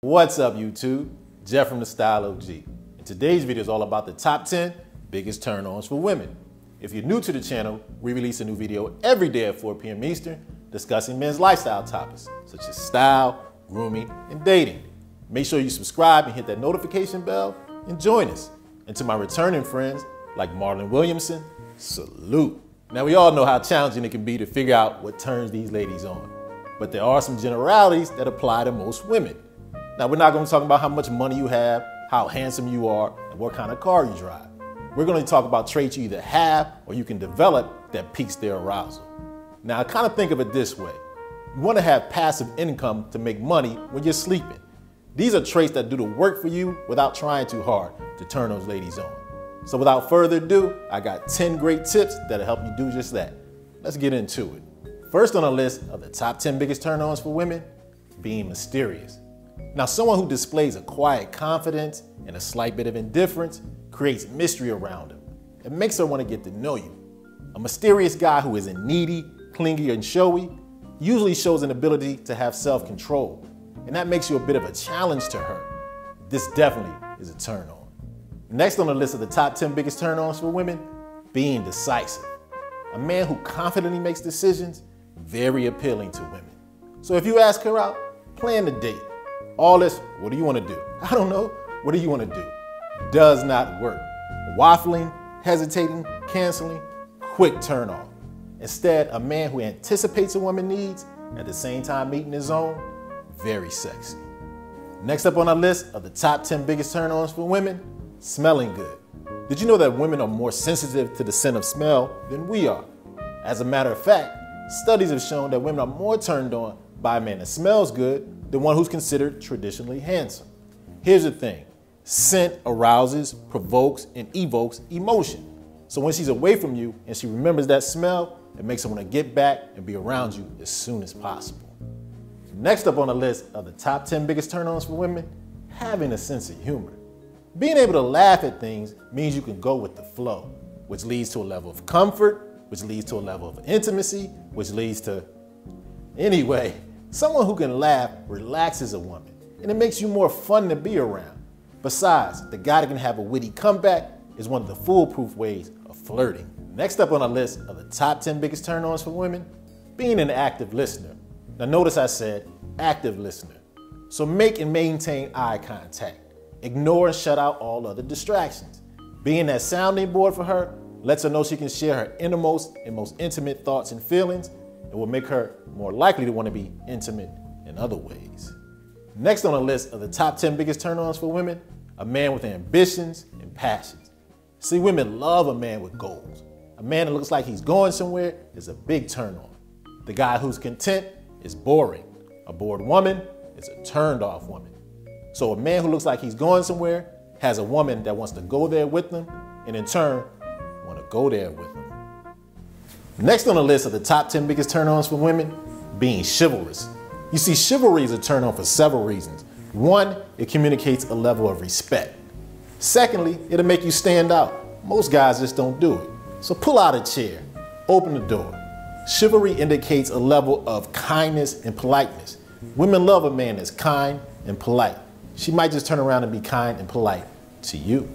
What's up, YouTube? Jeff from the Style O.G. And today's video is all about the top 10 biggest turn-ons for women. If you're new to the channel, we release a new video every day at 4 p.m. Eastern discussing men's lifestyle topics such as style, grooming, and dating. Make sure you subscribe and hit that notification bell and join us. And to my returning friends like Marlon Williamson, salute. Now, we all know how challenging it can be to figure out what turns these ladies on, but there are some generalities that apply to most women. Now, we're not going to talk about how much money you have, how handsome you are, and what kind of car you drive. We're going to talk about traits you either have or you can develop that piques their arousal. Now, I kind of think of it this way. You want to have passive income to make money when you're sleeping. These are traits that do the work for you without trying too hard to turn those ladies on. So without further ado, I got 10 great tips that'll help you do just that. Let's get into it. First on the list of the top 10 biggest turn-ons for women, being mysterious. Now, someone who displays a quiet confidence and a slight bit of indifference creates mystery around them. It makes her want to get to know you. A mysterious guy who isn't needy, clingy, and showy usually shows an ability to have self-control, and that makes you a bit of a challenge to her. This definitely is a turn-on. Next on the list of the top 10 biggest turn-ons for women, being decisive. A man who confidently makes decisions, very appealing to women. So if you ask her out, plan the date. All this, what do you want to do? I don't know, what do you want to do? Does not work. Waffling, hesitating, canceling, quick turn off. Instead, a man who anticipates a woman's needs, at the same time meeting his own, very sexy. Next up on our list of the top 10 biggest turn-ons for women, smelling good. Did you know that women are more sensitive to the scent of smell than we are? As a matter of fact, studies have shown that women are more turned on by a man that smells good than one who's considered traditionally handsome. Here's the thing, scent arouses, provokes, and evokes emotion. So when she's away from you and she remembers that smell, it makes her want to get back and be around you as soon as possible. Next up on the list of the top 10 biggest turn-ons for women, having a sense of humor. Being able to laugh at things means you can go with the flow, which leads to a level of comfort, which leads to a level of intimacy, which leads to... Anyway, someone who can laugh relaxes a woman, and it makes you more fun to be around. Besides, the guy that can have a witty comeback is one of the foolproof ways of flirting. Next up on our list of the top 10 biggest turn-ons for women, being an active listener. Now notice I said active listener. So make and maintain eye contact. Ignore and shut out all other distractions. Being that sounding board for her lets her know she can share her innermost and most intimate thoughts and feelings, and will make her more likely to want to be intimate in other ways. Next on the list of the top 10 biggest turn-ons for women, a man with ambitions and passions. See, women love a man with goals. A man that looks like he's going somewhere is a big turn-on. The guy who's content is boring. A bored woman is a turned-off woman. So a man who looks like he's going somewhere has a woman that wants to go there with them, and in turn, want to go there with them. Next on the list of the top 10 biggest turn-ons for women, being chivalrous. You see, chivalry is a turn-on for several reasons. One, it communicates a level of respect. Secondly, it'll make you stand out. Most guys just don't do it. So pull out a chair, open the door. Chivalry indicates a level of kindness and politeness. Women love a man that's kind and polite. She might just turn around and be kind and polite to you.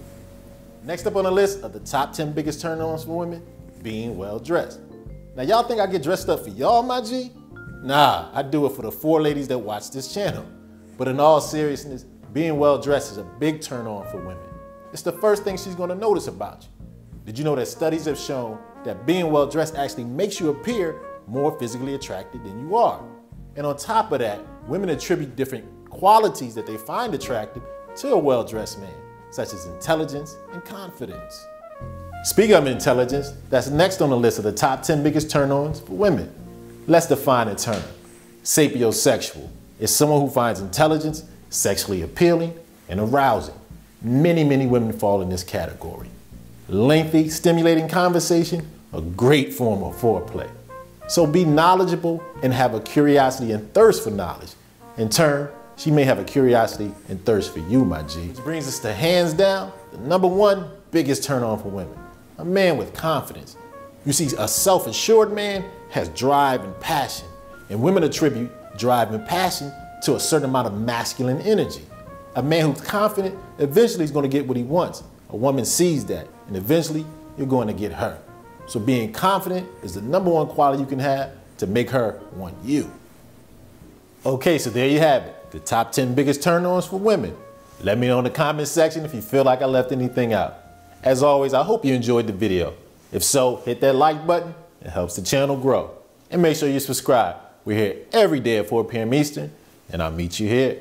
Next up on the list of the top 10 biggest turn-ons for women, being well-dressed. Now, y'all think I get dressed up for y'all, my G? Nah, I do it for the 4 ladies that watch this channel. But in all seriousness, being well-dressed is a big turn-on for women. It's the first thing she's gonna notice about you. Did you know that studies have shown that being well-dressed actually makes you appear more physically attractive than you are? And on top of that, women attribute different qualities that they find attractive to a well-dressed man, such as intelligence and confidence. Speaking of intelligence, that's next on the list of the top 10 biggest turn-ons for women. Let's define a term. Sapiosexual is someone who finds intelligence sexually appealing and arousing. Many women fall in this category. Lengthy, stimulating conversation, a great form of foreplay. So be knowledgeable and have a curiosity and thirst for knowledge. In turn, she may have a curiosity and thirst for you, my G. Which brings us to hands down, the #1 biggest turn on for women, a man with confidence. You see, a self-assured man has drive and passion, and women attribute drive and passion to a certain amount of masculine energy. A man who's confident eventually is going to get what he wants. A woman sees that, and eventually you're going to get her. So being confident is the #1 quality you can have to make her want you. Okay, so there you have it. The top 10 biggest turn-ons for women. Let me know in the comment section if you feel like I left anything out. As always, I hope you enjoyed the video. If so, hit that like button. It helps the channel grow. And make sure you subscribe. We're here every day at 4 p.m. Eastern, and I'll meet you here.